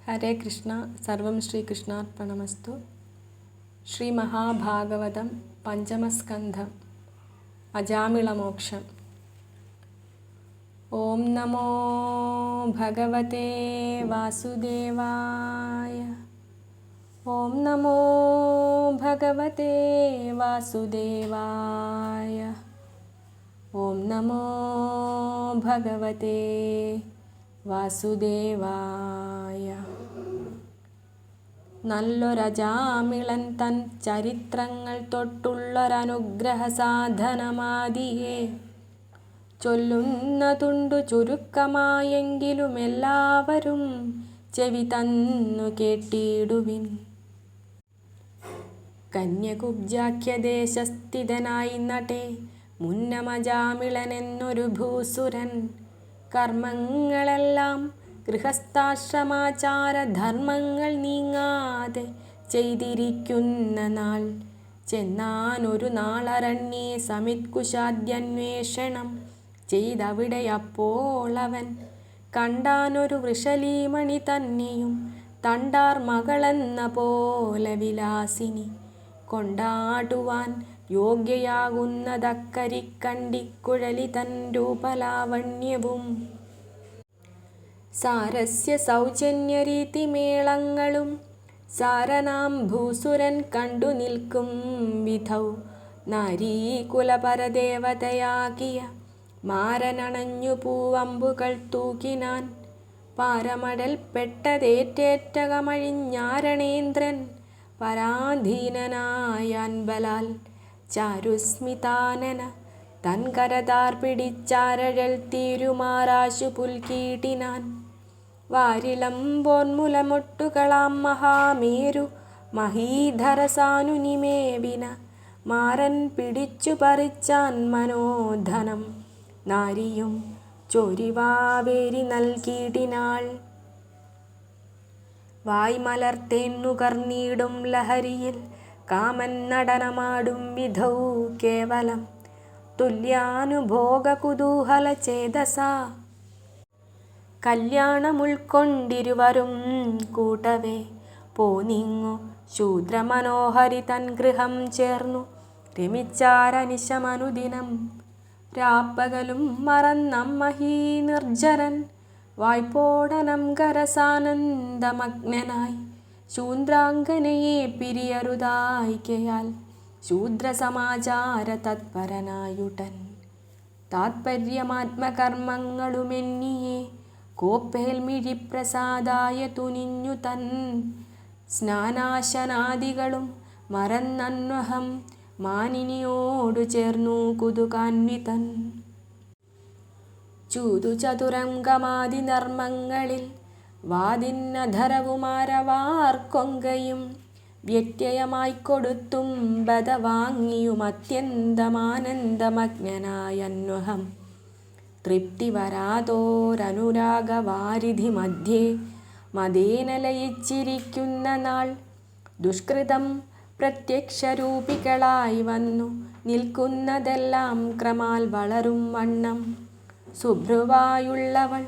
ഹരേ കൃഷ്ണ. സർവം ശ്രീകൃഷ്ണാർപ്പണമസ്തു. ശ്രീ മഹാഭാഗവതം പഞ്ചമസ്കന്ധം അജാമിളമോക്ഷം. ഓം നമോ ഭഗവതേ വാസുദേവായ. ഓം നമോ ഭഗവതേ വാസുദേവായ. ഓം നമോ ഭഗവതേ വാസുദേവായ. നല്ലൊരജാമിളൻ തൻ ചരിത്രങ്ങൾ തൊട്ടുള്ളൊരനുഗ്രഹ സാധനമാദിയെ ചൊല്ലുന്നതുണ്ടു ചുരുക്കമായെങ്കിലും എല്ലാവരും ചെവി തന്നു കേട്ടിടുവിൻ. കന്യകുബ്ജാഖ്യദേശസ്ഥിതനായി നട്ടെ മുന്നമജാമിളനെന്നൊരു ഭൂസുരൻ കർമ്മങ്ങളെല്ലാം ഗൃഹസ്ഥാശ്രമാചാര ധർമ്മങ്ങൾ നീങ്ങാതെ ചെയ്തിരിക്കുന്ന നാൾ ചെന്നാനൊരു നാളരണ്യേ സമിത്കുശാദ്യന്വേഷണം ചെയ്തവിടെയപ്പോൾ അവൻ കണ്ടാനൊരു വൃഷലീമണി തന്നെയും തണ്ടാർ മകളെന്ന പോലെ വിലാസിനി കൊണ്ടാടുവാൻ യോഗ്യയാകുന്നതക്കരിക്കണ്ടിക്കുഴലി തൻ രൂപലാവണ്യവും സാരസ്യ സൗജന്യരീതിമേളങ്ങളും സാരനാം ഭൂസുരൻ കണ്ടു നിൽക്കും വിധൗ നാരീകുലപരദേവതയാകിയ മാരനണഞ്ഞു പൂവമ്പുകൾ തൂക്കിനാൻ പാരമടൽ പെട്ടതേറ്റേറ്റകമഴിഞ്ഞാരണേന്ദ്രൻ പരാധീനനായാൻ ബലാൽ ചാരുസ്മിതാനന തൻ കരതാർ പിടിച്ചാരഴൽ തീരുമാറാശു പുൽക്കീട്ടിനാൻ വാരിളമ്പോന്മുലമൊട്ടുകളാം മഹാമേരു മഹീധരസാനുനിമേവിന മാരൻ പിടിച്ചു പറിച്ചാൻ മനോധനം നാരിയും ചൊരിവാവേരി നൽകിയിടിനാൾ. വായ്മലർത്തേൻ നുകർന്നീടും ലഹരിയിൽ കാമൻ നടനമാടും വിധൗ കേവലം തുല്യാനുഭോഗ കുതൂഹല ചേതസാ കല്യാണമുൾക്കൊണ്ടിരുവരും കൂട്ടവേ പോനിങ്ങു ശൂദ്രമനോഹരി തൻ ഗൃഹം ചേർന്നു രമിച്ചാരനിശമനുദിനം രാപ്പകലും മറന്നമ്മഹീ നിർജ്ജരൻ വായ്പോടനം കരസാനന്ദമഗ്നനായി ശൂദ്രാംഗനയെ പിരിയരുതായിക്കയാൽ ശൂദ്രസമാചാര തത്പരനായുടൻ താത്പര്യമാത്മകർമ്മങ്ങളുമെന്നിയെ കോപ്പേൽമിഴിപ്രസാദായ തുനിഞ്ഞു തൻ സ്നാനാശനാദികളും മറന്നന്വഹം മാനിനിയോടു ചേർന്നു കുതുകാന്വിതൻ ചൂതുചതുരംഗമാദി നർമ്മങ്ങളിൽ വാദിന്നധരവുമാരവാർക്കൊങ്കയും വ്യത്യയമായിക്കൊടുത്തും ബദവാങ്ങിയും അത്യന്തമാനന്ദമഗ്നനായന്വഹം തൃപ്തി വരാതോരനുരാഗവാരിധി മധ്യേ മദേന ലയിച്ചിരിക്കുന്ന നാൾ ദുഷ്കൃതം പ്രത്യക്ഷരൂപികളായി വന്നു നിൽക്കുന്നതെല്ലാം ക്രമാൽ വളരും വണ്ണം സുഭ്രുവായുള്ളവൾ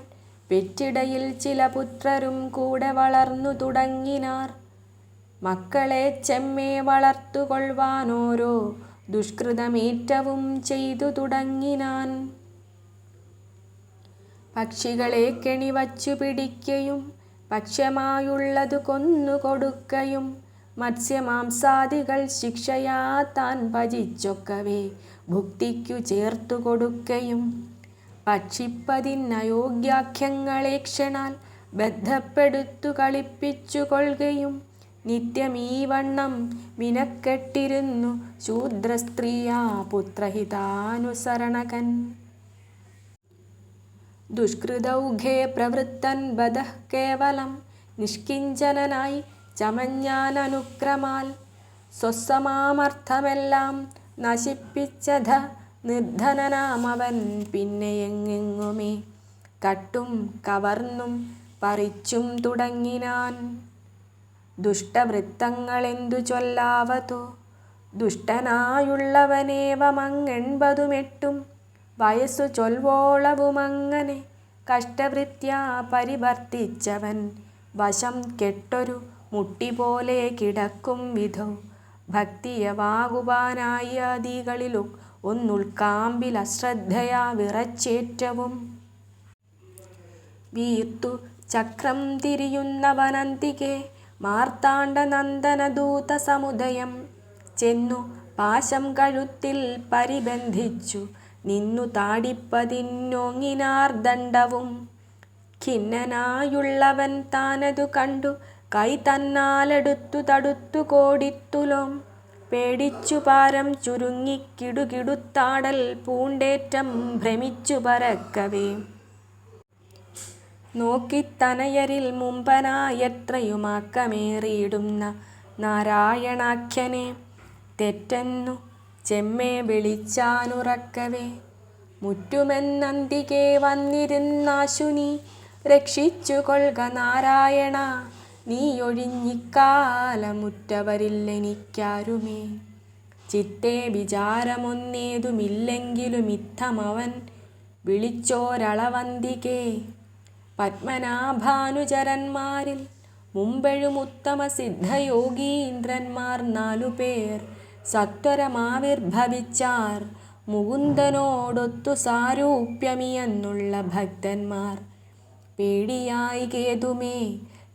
പെറ്റിടയിൽ ചില പുത്രരും കൂടെ വളർന്നു തുടങ്ങിനാർ. മക്കളെ ചെമ്മേ വളർത്തുകൊള്ളുവാനോരോ ദുഷ്കൃതമേറ്റവും ചെയ്തു തുടങ്ങിനാൻ. പക്ഷികളെ കെണിവച്ചു പിടിക്കയും ഭക്ഷ്യമായുള്ളതു കൊന്നുകൊടുക്കയും മത്സ്യമാംസാദികൾ ശിക്ഷയാ താൻ ഭജിച്ചൊക്കവേ ഭുക്തിക്കു ചേർത്തു കൊടുക്കയും ഭക്ഷിപ്പതിനയോഗ്യാഖ്യങ്ങളെ ക്ഷണാൽ ബദ്ധപ്പെടുത്തു കളിപ്പിച്ചു കൊള്ളുകയും നിത്യമീ വണ്ണം വിനക്കെട്ടിരുന്നു ശൂദ്രസ്ത്രീയാ പുത്രഹിതാനുസരണകൻ. ദുഷ്കൃതൗഘേ പ്രവൃത്തൻ ബദഃ കേവലം നിഷ്കിഞ്ചനായി ചമഞ്ഞാനനുക്രമാൽ സ്വസമാമർത്ഥമെല്ലാം നശിപ്പിച്ചധ നിർധനനാമവൻ പിന്നെയെങ്ങെങ്ങുമേ കട്ടും കവർന്നും പറിച്ചും തുടങ്ങിനാൻ. ദുഷ്ടവൃത്തങ്ങളെന്തു ചൊല്ലാവതോ ദുഷ്ടനായുള്ളവനേവമങ്ങെൺപതുമെട്ടും വയസ്സു ചൊൽവോളവുമങ്ങനെ കഷ്ടവൃത്യാ പരിവർത്തിച്ചവൻ വശം കെട്ടൊരു മുട്ടി പോലെ കിടക്കും വിധോ ഭക്തിയവാകുവാനായി ആദികളിൽ ഒന്നുൾക്കാമ്പിൽ അശ്രദ്ധയാ വിറച്ചേറ്റവും വീർത്തു ചക്രം തിരിയുന്നവനന്തികെ മാർത്താണ്ഡനന്ദനദൂത സമുദയം ചെന്നു പാശം കഴുത്തിൽ പരിബന്ധിച്ചു നിന്നു താടിപ്പതിന്നോങ്ങിനാർ ദണ്ഡവും. ഖിന്നനായുള്ളവൻ താനതു കണ്ടു കൈ തന്നാലെടുത്തു തടുത്തു കോടിത്തുലോം പേടിച്ചു പാരം ചുരുങ്ങി കിടുകിടുത്താടൽ പൂണ്ടേറ്റം ഭ്രമിച്ചു പരക്കവേ. നോക്കിത്തനയരിൽ മുമ്പനായത്രയുമാക്കമേറിയിടുന്ന നാരായണാഖ്യനെ തെറ്റെന്നു ചെമ്മേ വിളിച്ചാനുറക്കവേ. മുറ്റുമെന്നന്തികെ വന്നിരുന്നാശുനി രക്ഷിച്ചു കൊൾക നാരായണ, നീയൊഴിഞ്ഞിക്കാലമുറ്റവരില്ലെനിക്കാരുമേ. ചിത്തേ വിചാരമൊന്നേതുമില്ലെങ്കിലും ഇത്തമവൻ വിളിച്ചോരളവന്തികേ. പത്മനാഭാനുചരന്മാരിൽ മുമ്പെഴുമുത്തമ സിദ്ധയോഗീന്ദ്രന്മാർ 4 പേർ സത്വരമാവിർഭവിച്ചാർ മുകുന്ദനോടൊത്തു സാരൂപ്യമിയെന്നുള്ള ഭക്തന്മാർ. പേടിയായി കേതുമേ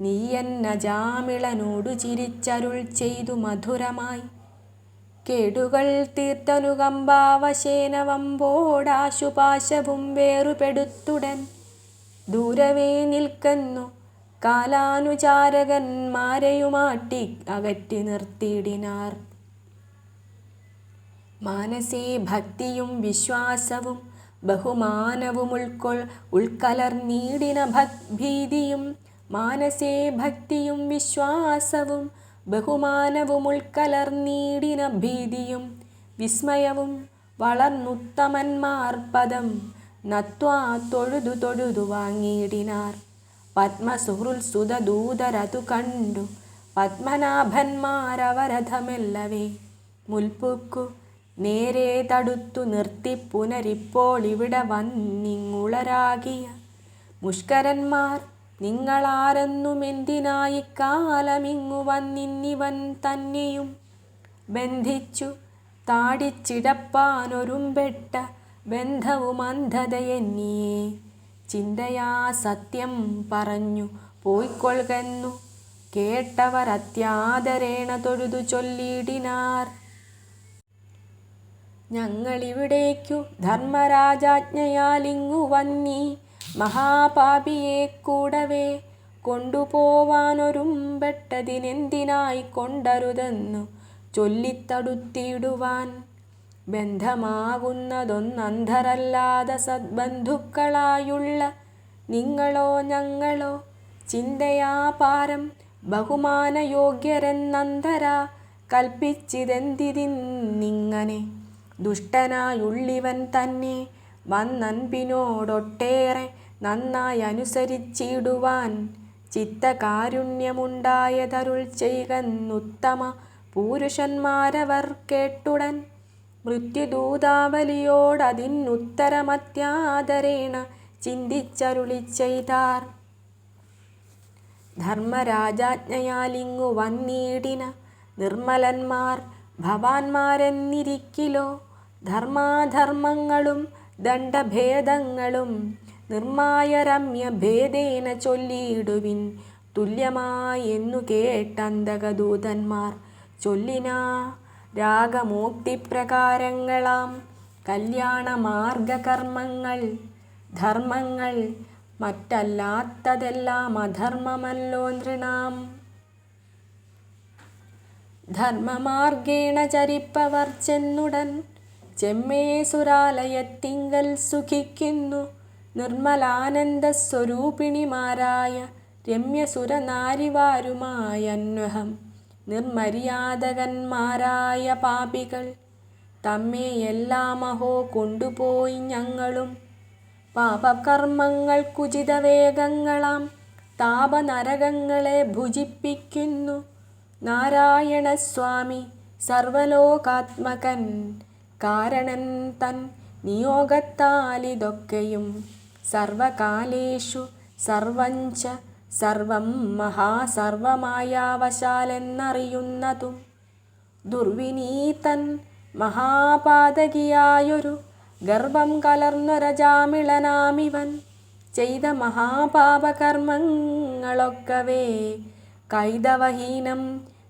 നീയെന്നജാമിളനോടു ചിരിച്ചരുൾ ചെയ്തു മധുരമായി. കേടുകൾ തീർത്തനുകമ്പാവശേന വമ്പോടാശുപാശവും വേറുപെടുത്തുടൻ ദൂരവേ നിൽക്കുന്നു കാലാനുചാരകന്മാരെയുമാട്ടി അകറ്റി നിർത്തിയിടിനാർ. മാനസേ ഭക്തിയും വിശ്വാസവും ബഹുമാനവും ഉൾക്കലർന്നീടിന ഭീതിയും. മാനസേ ഭക്തിയും വിശ്വാസവും ബഹുമാനവും ഉൾക്കലർന്നീടിന ഭീതിയും വിസ്മയവും വളർന്നുത്തമന്മാർ പദം നത്വാ തൊഴുതു തൊഴുതു വാങ്ങിയിടിനാർ. പത്മസുഹൃത്സുതദൂതരതു കണ്ടു പത്മനാഭന്മാരവരഥമെല്ലവേ മുൽപ്പുക്കു നേരെ തടുത്തു നിർത്തി പുനരിപ്പോൾ ഇവിടെ വന്നിങ്ങുളരാകിയ മുഷ്കരന്മാർ നിങ്ങളാരെന്നുമെന്തിനായി കാലമിങ്ങു വന്നിന്നിവൻ തന്നെയും ബന്ധിച്ചു താടിച്ചിടപ്പാനൊരുമ്പെട്ട ബന്ധവും അന്ധതയെന്നിയേ. ചിന്തയാ സത്യം പറഞ്ഞു പോയിക്കൊള്ളുന്നു കേട്ടവർ അത്യാദരേണ തൊഴുതു ചൊല്ലിയിടിനാർ. ഞങ്ങളിവിടേക്കു ധർമ്മരാജാജ്ഞയാലിങ്ങു വന്നീ മഹാപാപിയെ കൂടവേ കൊണ്ടുപോവാനൊരുമ്പെട്ടതിനെന്തിനായി കൊണ്ടരുതെന്നു ചൊല്ലിത്തടുത്തിടുവാൻ. ബന്ധമാകുന്നതൊന്നന്ധരല്ലാതെ സദ്ബന്ധുക്കളായുള്ള നിങ്ങളോ ഞങ്ങളോ ചിന്തയാ പാരം ബഹുമാനയോഗ്യരെന്നന്ധരാ കൽപ്പിച്ചിതെന്തിതിന്നിങ്ങനെ. ദുഷ്ടനായുള്ളിവൻ തന്നെ വന്നൻപിനോടൊട്ടേറെ നന്നായി അനുസരിച്ചിടുവാൻ ചിത്തകാരുണ്യമുണ്ടായതരുൾ ചെയ്കന്നുത്തമ പൂരുഷന്മാരവർ കേട്ടുടൻ മൃത്യുദൂതാവലിയോടതിനുത്തരമത്യാദരേണ ചിന്തിച്ചരുളി ചെയ്താർ. ധർമ്മരാജാജ്ഞയാലിങ്ങു വന്നീടിന നിർമ്മലന്മാർ ഭവാന്മാരെന്നിരിക്കിലോ. ധർമാധർമ്മങ്ങളും ദണ്ഡഭേദങ്ങളും നിർമായ ഭേദേന ചൊല്ലിയിടുവിൻ തുല്യമായെന്നു കേട്ടന്തകദൂതന്മാർ ചൊല്ലിനാ. രാഗമോക്തിപ്രകാരങ്ങളാം കല്യാണമാർഗകർമ്മങ്ങൾ ധർമ്മങ്ങൾ മറ്റല്ലാത്തതെല്ലാം അധർമ്മമല്ലോ നൃണാം. ധർമ്മമാർഗേണ ചരിപ്പവർ ചെന്നുടൻ ചെമ്മേ സുരാലയത്തിങ്കൽ സുഖിക്കുന്നു നിർമ്മലാനന്ദസ്വരൂപിണിമാരായ രമ്യസുരനാരിവാരുമായന്വഹം. നിർമര്യാദകന്മാരായ പാപികൾ തമ്മെയെല്ലാമഹോ കൊണ്ടുപോയി ഞങ്ങളും പാപകർമ്മങ്ങൾക്കുചിതവേഗങ്ങളാം താപനരകങ്ങളെ ഭുജിപ്പിക്കുന്നു. നാരായണസ്വാമി സർവലോകാത്മകൻ കാരണൻ തൻ നിയോഗത്താലിതൊക്കെയും സർവകാലേഷു സർവഞ്ച സർവം മഹാസർവമായാവശാലെന്നറിയുന്നതും ദുർവിനീതൻ മഹാപാതകിയായൊരു ഗർഭം കലർന്നൊരജാമിളനാമിവൻ ചെയ്ത മഹാപാപകർമ്മങ്ങളൊക്കവേ കൈതവഹീനം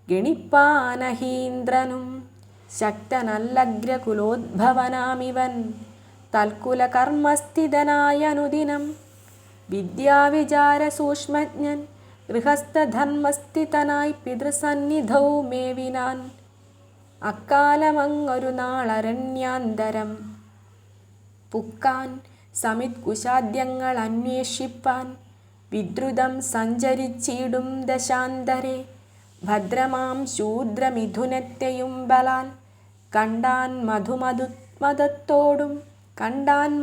ഗണിപ്പാനഹീന്ദ്രനും ശക്തനല്ലഗ്രകുലോദ്ഭവനാമിവൻ തൽക്കുലകർമ്മസ്ഥിതനായ അനുദിനം വിദ്യാവിചാര സൂക്ഷ്മജ്ഞൻ ഗൃഹസ്ഥധർമ്മസ്ഥിതനായി പിതൃസന്നിധൗ മേവിനാൻ അക്കാലമങ്ങൊരു നാളരണ്യാന്തരം പുക്കാൻ സമിത്കുശാദ്യങ്ങൾ അന്വേഷിപ്പാൻ വിദ്രുതം സഞ്ചരിച്ചിടും ദശാന്തരെ ഭദ്രമാം ശൂദ്രമിഥുനത്തെയും ബലാൽ കണ്ടാൻ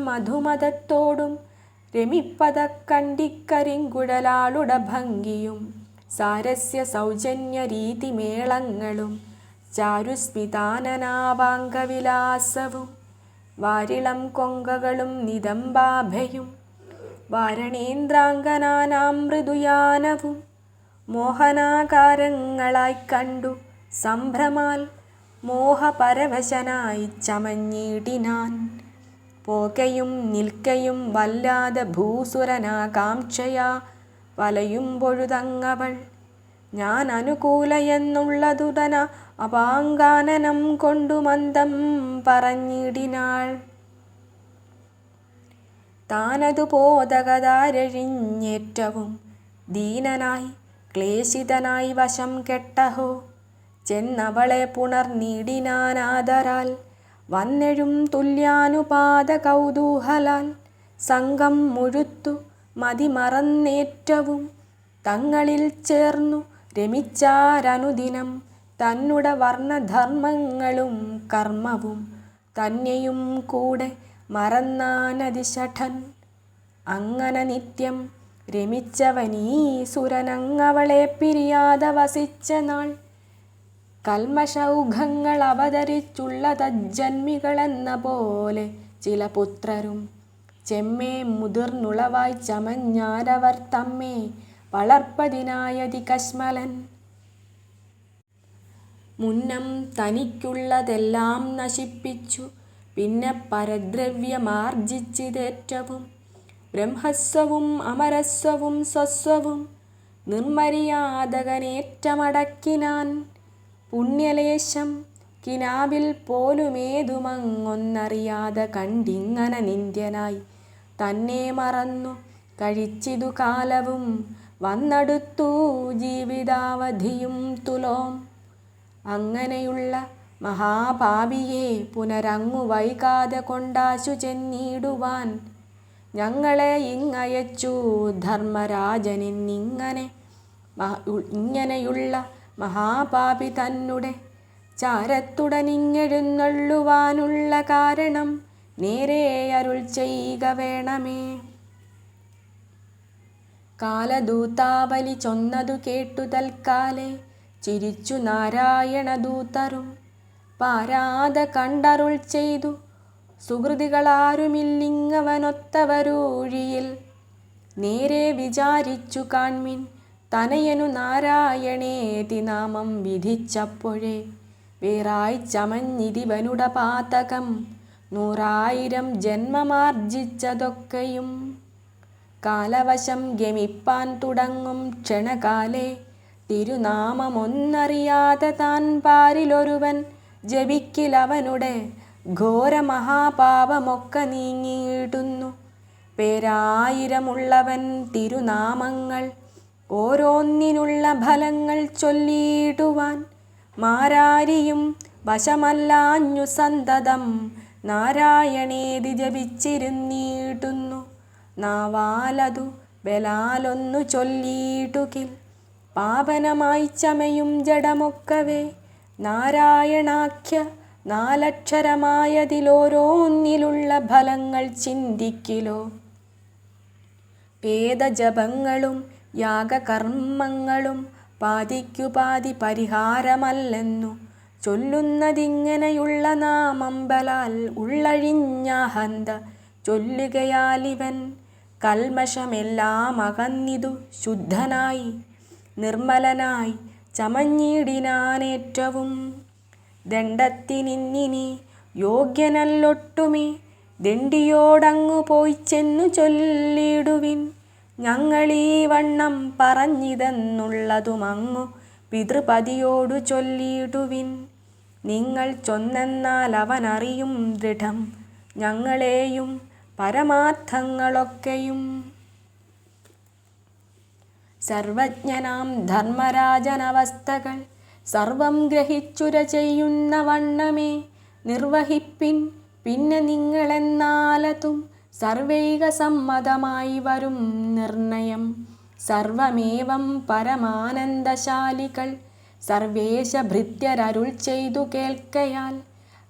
മധുമതത്തോടും രമിപ്പത കണ്ടിക്കരിങ്കുഴലാളുടെ ഭംഗിയും സാരസ്യ സൗജന്യ രീതിമേളങ്ങളും ചാരുസ്മിതാനനാവാംഗവിലാസവും വാരിളം കൊങ്കകളും നിതംബാഭയും വാരണേന്ദ്രാംഗനാനാം മൃദുയാനവും മോഹനാകാരങ്ങളായി കണ്ടു സംഭ്രമാൽ മോഹപരവശനായി ചമഞ്ഞിടിനാൻ. പോകയും നിൽക്കയും വല്ലാതെ ഭൂസുരനാകാംക്ഷയാ വലയുമ്പൊഴുതങ്ങവൾ ഞാൻ അനുകൂലയെന്നുള്ളതുടന അപാങ്കാനനം കൊണ്ടു മന്ദം പറഞ്ഞിടിനാൾ. താനതു പോതകതാരഴിഞ്ഞേറ്റവും ദീനനായി ക്ലേശിതനായി വശം കെട്ടഹോ ചെന്നവളെ പുണർനീടിനാനാദരാൽ വന്നെഴും തുല്യാനുപാത കൗതൂഹലാൽ സംഘം മുഴുത്തു മതിമറന്നേറ്റവും തങ്ങളിൽ ചേർന്നു രമിച്ചാരനുദിനം തന്നുട വർണ്ണധർമ്മങ്ങളും കർമ്മവും തന്നെയും കൂടെ മറന്നാനതിശഠൻ. അങ്ങനെ നിത്യം രമിച്ചവനീസുരനങ്ങവളെ പിരിയാതെ വസിച്ച നാൾ കൽമഷൗഘങ്ങൾ അവതരിച്ചുള്ള തജ്ജന്മികളെന്ന പോലെ ചില പുത്രരും ചെമ്മേ മുതിർന്നുളവായി ചമഞ്ഞാരവർ തമ്മേ വളർപ്പതിനായതി കശ്മലൻ. മുന്നം തനിക്കുള്ളതെല്ലാം നശിപ്പിച്ചു പിന്നെ പരദ്രവ്യമാർജിച്ചിതേറ്റവും ബ്രഹ്മസ്വവും അമരസ്വവും സ്വസ്വവും നിർമര്യാദകനേറ്റമടക്കിനാൻ. പുണ്യലേശം കിനാവിൽ പോലുമേതുമങ്ങൊന്നറിയാതെ കണ്ടിങ്ങനെ നിന്ദ്യനായി തന്നെ മറന്നു കഴിച്ചിതു കാലവും വന്നടുത്തു ജീവിതാവധിയും തുലോം. അങ്ങനെയുള്ള മഹാപാപിയെ പുനരങ്ങു വൈകാതെ കൊണ്ടാശു ചെന്നിടുവാൻ ഞങ്ങളെ ഇങ്ങയച്ചു ധർമ്മരാജനിന്നിങ്ങനെയുള്ള മഹാപാപി തന്നെ ചാരത്തുടനിങ്ങെഴുന്നള്ളുവാനുള്ള കാരണം നേരെ അരുൾ ചെയ്യുക വേണമേ. കാലദൂതാവലി ചൊന്നതു കേട്ടു തൽക്കാലെ ചിരിച്ചു നാരായണദൂതരും പാരാതെ കണ്ടരുൾ ചെയ്തു സുഹൃതികളാരുമില്ലിങ്ങവനൊത്തവരൂഴിയിൽ നേരെ വിചാരിച്ചു കാൺമിൻ തനയനു നാരായണേതി നാമം വിധിച്ചപ്പോഴേ വേറായി ചമഞ്ഞിതിവനുട പാതകം 100,000 ജന്മമാർജിച്ചതൊക്കെയും. കാലവശം ഗമിപ്പാൻ തുടങ്ങും ക്ഷണകാലേ തിരുനാമമൊന്നറിയാതെ താൻ പാരിലൊരുവൻ ജപിക്കിലവനുടെ ഘോരമഹാപാപമൊക്കെ നീങ്ങിയിടുന്നു. പേരായിരമുള്ളവൻ തിരുനാമങ്ങൾ ഓരോന്നിനുള്ള ഫലങ്ങൾ ചൊല്ലിയിടുവാൻ മാരാരിയും വശമല്ലാഞ്ഞു സന്തതം നാരായണേതി ജപിച്ചിരുന്നിടുന്നു. നാവാലതു ബലാലൊന്നു ചൊല്ലിയിടുകിൽ പാപനമായി ചമയും ജഡമൊക്കവേ നാരായണാഖ്യ 4 അക്ഷരമായതിലോരോന്നിലുള്ള ഫലങ്ങൾ ചിന്തിക്കിലോ. വേദജപങ്ങളും യാഗകർമ്മങ്ങളും പാതിക്കുപാതി പരിഹാരമല്ലെന്നു ചൊല്ലുന്നതിങ്ങനെയുള്ള നാമം ബലാൽ ഉള്ളഴിഞ്ഞഹന്ത ചൊല്ലുകയാലിവൻ കൽമഷമെല്ലാം അകന്നിതു ശുദ്ധനായി നിർമ്മലനായി ചമഞ്ഞിടിനാനേറ്റവും. ദണ്ഡത്തിനിന്നിനി യോഗ്യനല്ലൊട്ടുമേ, ദണ്ഡിയോടങ്ങു പോയി ചെന്നു ചൊല്ലിടുവിൻ. ഞങ്ങളീ വണ്ണം പറഞ്ഞിതെന്നുള്ളതുമങ്ങു പിതൃപതിയോടു ചൊല്ലിടുവിൻ. നിങ്ങൾ ചൊന്നെന്നാൽ അവനറിയും ദൃഢം ഞങ്ങളെയും പരമാർത്ഥങ്ങളൊക്കെയും. സർവജ്ഞനാം ധർമ്മരാജനവസ്ഥകൾ സർവം ഗ്രഹിച്ചുര ചെയ്യുന്ന വണ്ണമേ നിർവഹിപ്പിൻ. പിന്നെ നിങ്ങളെന്നാലതും സർവൈക സമ്മതമായി വരും നിർണയം. സർവമേവം പരമാനന്ദശാലികൾ സർവേശ ഭൃത്യരരുൾ ചെയ്തു കേൾക്കയാൽ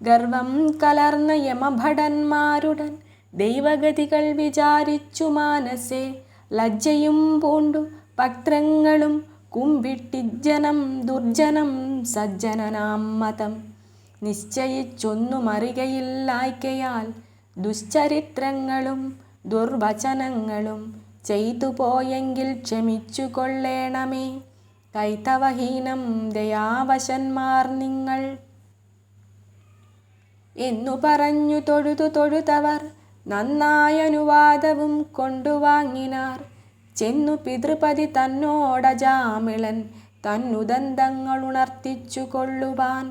ഗർവം കലർന്ന യമഭടന്മാരുടൻ ദൈവഗതികൾ വിചാരിച്ചു മാനസേ ലജ്ജയും പൂണ്ടു പത്രങ്ങളും കുമ്പിട്ടിജ്ജനം ദുർജനം സജ്ജനനാം മതം നിശ്ചയിച്ചൊന്നുമറികയില്ലായ്കയാൽ ദുശ്ചരിത്രങ്ങളും ദുർവചനങ്ങളും ചെയ്തു പോയെങ്കിൽ ക്ഷമിച്ചു കൊള്ളേണമേ. കൈതവഹീനം ദയാവശന്മാർ നിങ്ങൾ എന്നു പറഞ്ഞു തൊഴുതവർ നന്നായനുവാദവും കൊണ്ടുവാങ്ങിനാർ. ചെന്നു പിതൃപതി തന്നോടജാമിളൻ തന്നുദന്തങ്ങളുണർത്തിച്ചു കൊള്ളുവാൻ.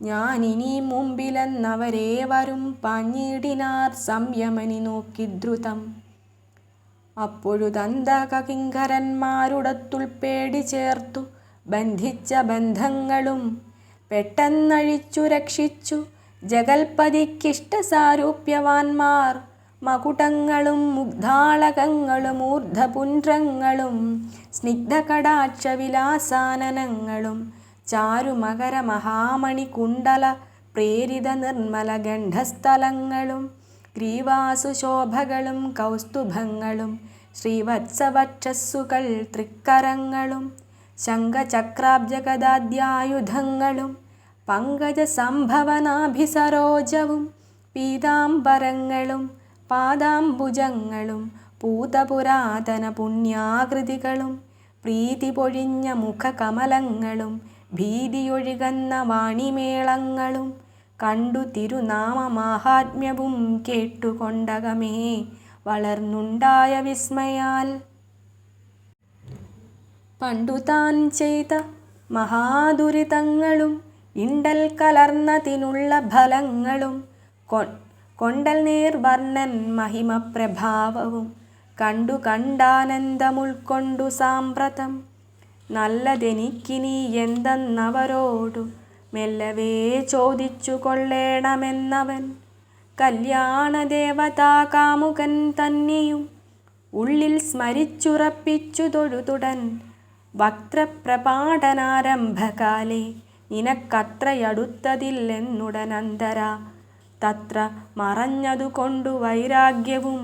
ഞാനിനി മുമ്പിലെന്നവരേവരും പാഞ്ഞിടിനാർ സംയമനി നോക്കി ദ്രുതം. അപ്പോഴു ദന്തകിങ്കരന്മാരുടത്തുൾ പേടി ചേർത്തു ബന്ധിച്ച ബന്ധങ്ങളും പെട്ടെന്നഴിച്ചു രക്ഷിച്ചു ജഗൽപതിക്കിഷ്ടസാരൂപ്യവാന്മാർ. മകുടങ്ങളും മുഗ്ധാളകങ്ങളും ഊർധപുണ്ഡ്രങ്ങളും സ്നിഗ്ധകടാക്ഷവിലാസാനനങ്ങളും ചാരുമകര മഹാമണി കുണ്ടല പ്രേരിത നിർമ്മല ഗണ്ഡസ്ഥലങ്ങളും ഗ്രീവാസുശോഭകളും കൗസ്തുഭങ്ങളും ശ്രീവത്സവക്ഷസ്സുകൾ തൃക്കരങ്ങളും ശംഖചക്രാബ്ജഗദാദ്യായുധങ്ങളും പങ്കജ സംഭവനാഭിസരോജവും പീതാംബരങ്ങളും പാദാംബുജങ്ങളും പൂതപുരാതന പുണ്യാകൃതികളും പ്രീതി പൊഴിഞ്ഞ മുഖകമലങ്ങളും ഭീതിയൊഴുകുന്ന വാണിമേളങ്ങളും കണ്ടു തിരുനാമമാഹാത്മ്യവും കേട്ടുകൊണ്ടകമേ വളർന്നുണ്ടായ വിസ്മയാൽ. പണ്ടു താൻ ചെയ്ത മഹാദുരിതങ്ങളും ഇണ്ടൽ കലർന്നതിനുള്ള ഫലങ്ങളും കൊണ്ടൽ നേർവർണ്ണൻ മഹിമപ്രഭാവവും കണ്ടു കണ്ടാനന്ദമുൾക്കൊണ്ടു സാമ്പ്രതം. നല്ലതെനിക്കിനി എന്തെന്നവരോടു മെല്ലവേ ചോദിച്ചു കൊള്ളേണമെന്നവൻ. കല്യാണദേവതാ കാമുകൻ തന്നെയും ഉള്ളിൽ സ്മരിച്ചുറപ്പിച്ചു തൊഴുതുടൻ. വക്ത്രപ്രപാടനാരംഭകാലേ നിനക്കത്രയടുത്തതില്ലെന്നുടനന്തര തത്ര മറഞ്ഞതുകൊണ്ടു വൈരാഗ്യവും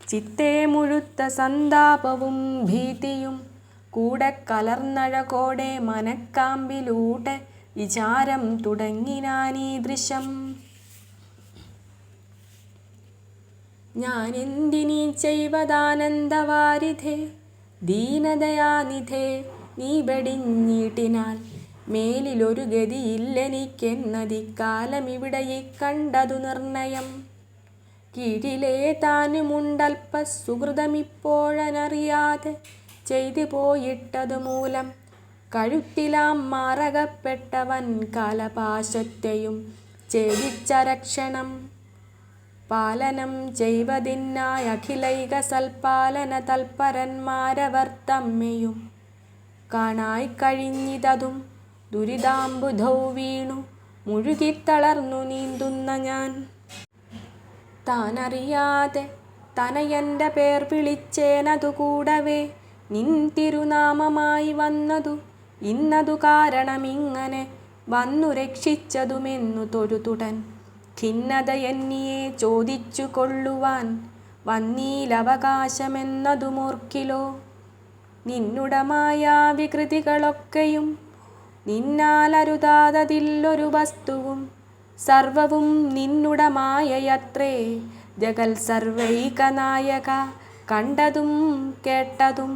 ചിത്തേ മുഴുത്ത സന്താപവും ഭീതിയും കൂടെ കലർന്നഴകോടെ മനക്കാമ്പിലൂടെ വിചാരം തുടങ്ങിനാനീദൃശം. ഞാനെന്തിനീ ചെയ്വതാനന്ദവാരിധേ ദീനദയാനിധേ നീ വെടിഞ്ഞീട്ടിനാൽ മേലിലൊരു ഗതിയില്ലെനിക്കെന്നതിക്കാലമിവിടെ കണ്ടതു നിർണയം. കീഴിലേ താനുമുണ്ടൽപ്പ സുഹൃതമിപ്പോഴനറിയാതെ ചെയ്തു പോയിട്ടതു മൂലം കഴുത്തിലാം മാറകപ്പെട്ടവൻ കാലപാശത്തെയും ഛേദിച്ചരക്ഷണം. പാലനം ചെയ്വതിനായി അഖിലൈക സൽപാലന തൽപരന്മാരവർ തമ്മെയും കാണായി കഴിഞ്ഞിതതും ദുരിതാംബുധൗ വീണു മുഴുകിത്തളർന്നു നീന്തുന്ന ഞാൻ. താനറിയാതെ തനയൻ്റെ പേർ വിളിച്ചേനതു കൂടവേ നിൻ തിരുനാമമായി വന്നതു ഇന്നതു കാരണമിങ്ങനെ വന്നു രക്ഷിച്ചതുമെന്നു തൊഴുതുടൻ. ഖിന്നത എന്നിയെ ചോദിച്ചു കൊള്ളുവാൻ വന്നീലവകാശമെന്നതുമോർക്കിലോ. നിന്നുടമായ വികൃതികളൊക്കെയും നിന്നാലരുതാതതില്ലൊരു വസ്തുവും സർവവും നിന്നുടമായയത്രേ ജഗൽ സർവൈകനായക കണ്ടതും കേട്ടതും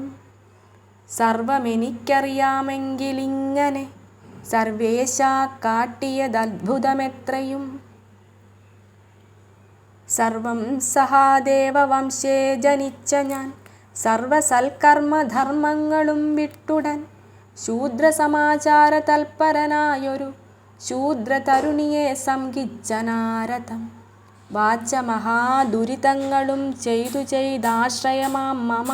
സർവമെനിക്കറിയാമെങ്കിലിങ്ങനെ സർവേശ കാട്ടിയതദ്ഭുതമെത്രയും. സർവം സഹാദേവവംശേ ജനിച്ച ഞാൻ സർവസൽക്കർമ്മധർമ്മങ്ങളും വിട്ടുടൻ ശൂദ്രസമാചാര തൽപരനായൊരു ശൂദ്രതരുണിയെ സംഗിച്ച നാരദം. വാച്ച മഹാദുരിതങ്ങളും ചെയ്താശ്രയമാം മമ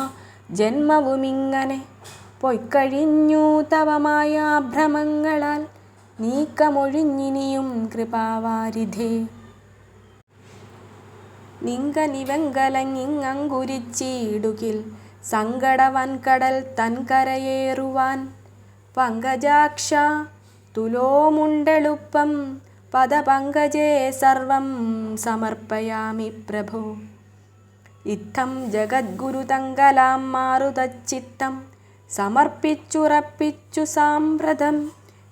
ജന്മവുമിങ്ങനെ പൊയ്ക്കഴിഞ്ഞു തവ മായാഭ്രമങ്ങളാൽ നീക്കമൊഴിഞ്ഞിനിയും കൃപാവാരിധേ. നിങ്കനിവെങ്കലങ്ങിങ്ങങ്കുരിച്ചിടുകിൽ സങ്കടവൻകടൽ തൻകരയേറുവാൻ പങ്കജാക്ഷ തുലോമുണ്ടെളുപ്പം പദപങ്കജേ സർവം സമർപ്പയാമി പ്രഭോ. ഇത്തം ജഗദ്ഗുരുതങ്കലാം മാറുതച്ചിത്തം സമർപ്പിച്ചുറപ്പിച്ചു സാമ്പ്രതം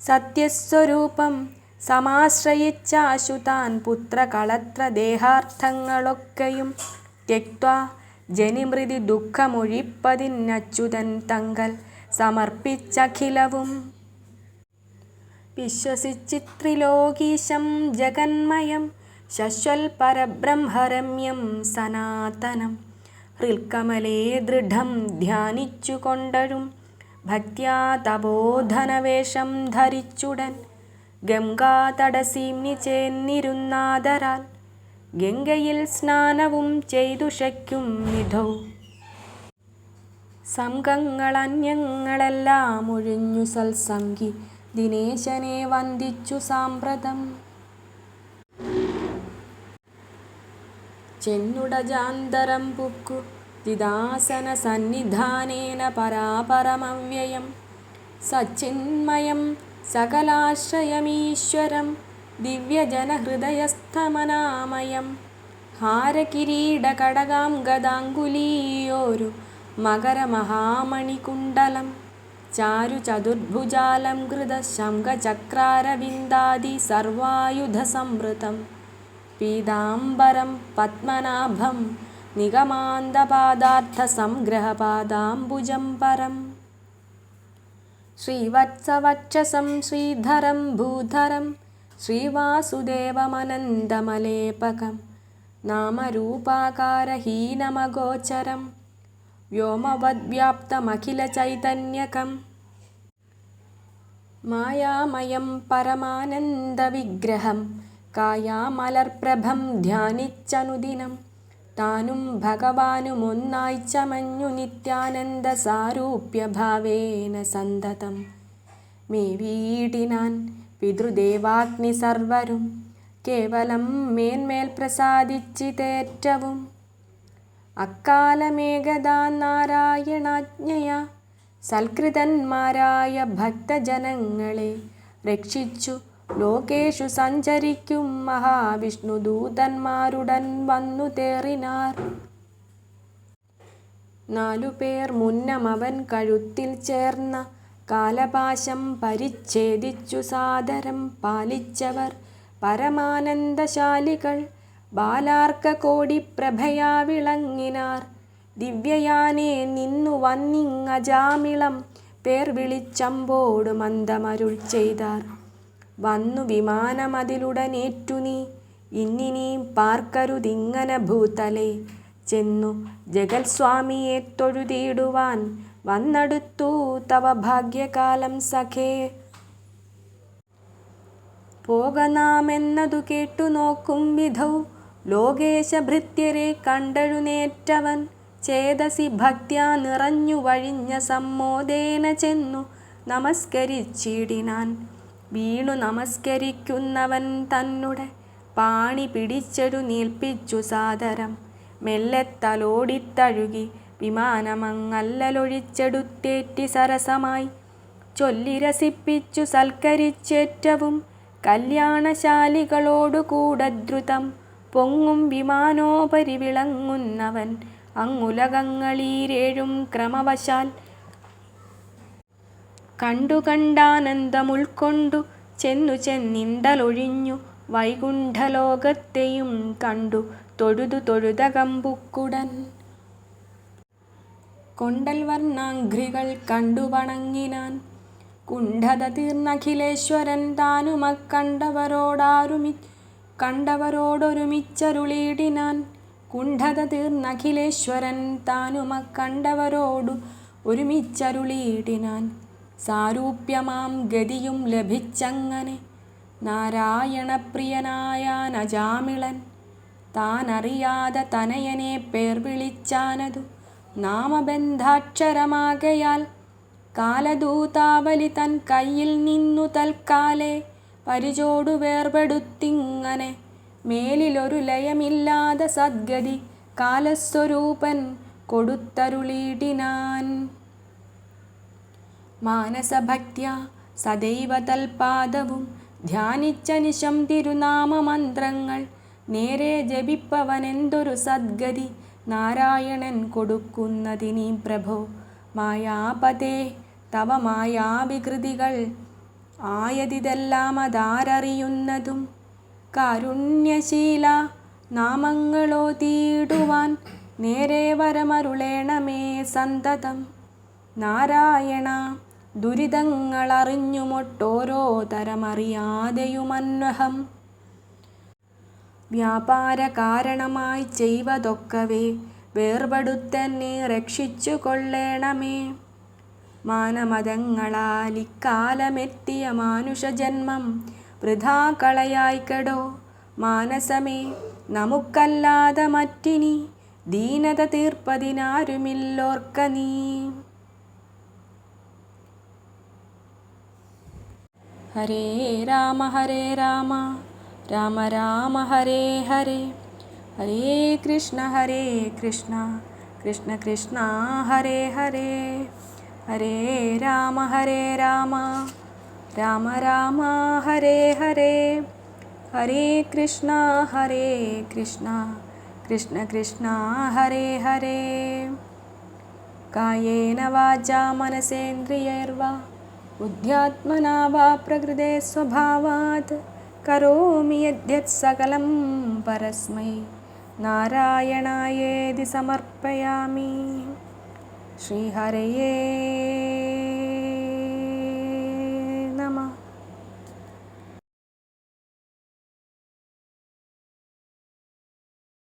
സത്യസ്വരൂപം സമാശ്രയിച്ചാശു താൻ പുത്രകളത്ര ദേഹാർത്ഥങ്ങളൊക്കെയും ത്യക്ത്വാ ജനിമൃതി ദുഃഖമൊഴിപ്പതിനച്യുതൻ തങ്കൽ സമർപ്പിച്ചഖിലവും. വിശ്വസിച്ചിത്രിലോകീശം ജഗന്മയം ശശ്വൽപരബ്രഹ്മരമ്യം സനാതനം ഹൃൽക്കമലേ ദൃഢം ധ്യാനിച്ചു കൊണ്ടഴും ഭക്ത്യാ തപോധനവേഷം ധരിച്ചുടൻ ഗംഗാതടസീംനി ചേർന്നിരുന്നാദരാൽ ഗംഗയിൽ സ്നാനവും ചെയ്തുഷയ്ക്കും വിധൗ. സംഘങ്ങളന്യങ്ങളെല്ലാം ഒഴിഞ്ഞു സൽസംഗി ദിനേശനെ വന്ദിച്ചു സാമ്പ്രതം. ചെന്നുടജാന്തരം പുക്കു ദിദാസന സന്നിധാനേന പരാപരമവ്യയം സച്ചിന്മയം സകലാശ്രയമീശ്വരം ദിവ്യജനഹൃദയസ്ഥമനാമയം ഹാരകിരീടകടകാം ഗദാങ്കുലീയോരു മകരമഹാമണികുണ്ടലം ചാരുചതുർഭുജാലം കൃതശംഖചക്രാരവിന്ദാദി സർവായുധസംവൃതം പീതാംബരം പത്മനാഭം നിഗമാന്തപാദാർത്ഥസംഗ്രഹപാദാംബുജം പരം ശ്രീവത്സവക്ഷസം ശ്രീധരം ഭൂധരം ശ്രീവാസുദേവമനന്തമലേപകം നാമരൂപാകാരഹീനമഗോചരം വ്യോമവദ്വ്യാപ്തമഖിലചൈതന്യകം മായാമയം പരമാനന്ദവിഗ്രഹം കായാമലർപ്രഭം ധ്യാനിച്ചനുദിനം താനും ഭഗവാനുമൊന്നായി ചമഞ്ഞു നിത്യാനന്ദസാരൂപ്യഭാവേന സന്തതം മേവീടിനാൻ പിതൃദേവാഗ്നി സർവരും കേവലം മേന്മേൽ പ്രസാദിച്ചിതേറ്റവും അക്കാലമേകദാ നാരായണാജ്ഞയാ സൽകൃതന്മാരായ ഭക്തജനങ്ങളെ രക്ഷിച്ചു ലോകേഷു സഞ്ചരിക്കും മഹാവിഷ്ണുദൂതന്മാരുടൻ വന്നു തേറിനാർ. 4 പേർ മുന്നമവൻ കഴുത്തിൽ ചേർന്ന കാലപാശം പരിച്ഛേദിച്ചു സാദരം പാലിച്ചവർ പരമാനന്ദശാലികൾ ബാലാർക്കകോടി പ്രഭയാ വിളങ്ങിനാർ. ദിവ്യയാനേ നിന്നു വന്നിങ്ങജാമിളം പേർ വിളിച്ചമ്പോട് മന്ദമരുൾ ചെയ്താർ. വന്നു വിമാനമതിലുടനേറ്റു നീ ഇന്നിനീ പാർക്കരുതിങ്ങന ഭൂതലേ ചെന്നു ജഗൽസ്വാമിയെ തൊഴുതിടുവാൻ വന്നടുത്തു തവ ഭാഗ്യകാലം സഖേ. പോകനാമെന്നതു കേട്ടു നോക്കും വിധൗ ലോകേശഭൃത്യരെ കണ്ടെഴുന്നേറ്റവൻ ചേതസി ഭക്ത്യാ നിറഞ്ഞു വഴിഞ്ഞ സമ്മോദേന ചെന്നു നമസ്കരിച്ചിടിനാൻ. വീണു നമസ്കരിക്കുന്നവൻ തന്നുടെ പാണി പിടിച്ചെഴുന്നേൽപ്പിച്ചു സാദരം മെല്ലെ തലോടിത്തഴുകി വിമാനമങ്ങല്ലലൊഴിച്ചെടുത്തേറ്റി സരസമായി ചൊല്ലി രസിപ്പിച്ചു സൽക്കരിച്ചേറ്റവും കല്യാണശാലികളോടു കൂടദ്രുതം പൊങ്ങും വിമാനോപരി വിളങ്ങുന്നവൻ അങ്ങുലകങ്ങളീരേഴും ക്രമവശാൽ കണ്ടാനന്ദമുൾക്കൊണ്ടു ചെന്നിണ്ടലൊഴിഞ്ഞു വൈകുണ്ഠലോകത്തെയും കണ്ടു തൊഴുതു തൊഴുതകമ്പുക്കുടൻ കൊണ്ടൽ വർണ്ണാഘ്രികൾ കണ്ടു വണങ്ങിനാൻ. കുണ്ഠത തീർന്നഖിലേശ്വരൻ കണ്ടവരോടൊരുമിച്ചരുളിയിടിനാൻ. കുണ്ഠത തീർന്നഖിലേശ്വരൻ താനുമക്കണ്ടവരോടു ഒരുമിച്ചരുളിയിടിനാൻ. സാരൂപ്യമാം ഗതിയും ലഭിച്ചങ്ങനെ നാരായണപ്രിയനായാനജാമിളൻ. താനറിയാതെ തനയനെ പേർ വിളിച്ചാനതു നാമബന്ധാക്ഷരമാകയാൽ കാലദൂതാവലി തൻ കയ്യിൽ നിന്നു തൽക്കാലേ പരിചോടു വേർപെടുത്തിങ്ങനെ മേലിലൊരു ലയമില്ലാതെ സദ്ഗതി കാലസ്വരൂപൻ കൊടുത്തരുളിയിടിനാൻ. മാനസഭക്ത്യാ സദൈവ തൽപാദവും ധ്യാനിച്ച നിശം തിരുനാമമന്ത്രങ്ങൾ നേരെ ജപിപ്പവനെന്തൊരു സദ്ഗതി നാരായണൻ കൊടുക്കുന്നതിനീ പ്രഭോ. മായാപതേ തവ മായാവികൃതികൾ ആയതിതെല്ലാമതാരറിയുന്നതും കാരുണ്യശീല നാമങ്ങളോതിയിടുവാൻ നേരെ വരമരുളേണമേ സന്തതം. നാരായണ ദുരിതങ്ങളറിഞ്ഞുമൊട്ടോരോ തരമറിയാതെയുമന്വഹം വ്യാപാര കാരണമായി ചെയ്വതൊക്കവേ വേർപെടുത്തെന്നെ രക്ഷിച്ചു കൊള്ളേണമേ. മാനമതങ്ങളാൽ ഇക്കാലമെത്തിയ മാനുഷജന്മം വൃഥാ കളയായ്ക്കടോ മാനസമേ. നമുക്കല്ലാതെ മറ്റിനി ദീനത തീർപ്പതിനാരുമില്ലോർക്ക നീ. ഹരേ രാമ രാമ രാമ ഹരേ ഹരേ, ഹരേ കൃഷ്ണ കൃഷ്ണ കൃഷ്ണ ഹരേ ഹരേ. ഹരേ രാമ രാമ രാമ ഹരേ ഹരേ, ഹരേ കൃഷ്ണ കൃഷ്ണ കൃഷ്ണ ഹരേ ഹരേ. കായേന വാചാ മനസേന്ദ്രിയൈർവാ ബുദ്ധ്യാത്മനാ വാ പ്രകൃതേ സ്വഭാവാത് കരോമി യദ്യത് സകലം പരസ്മൈ നാരായണായേതി സമർപ്പയാമി. ശ്രീഹരയേ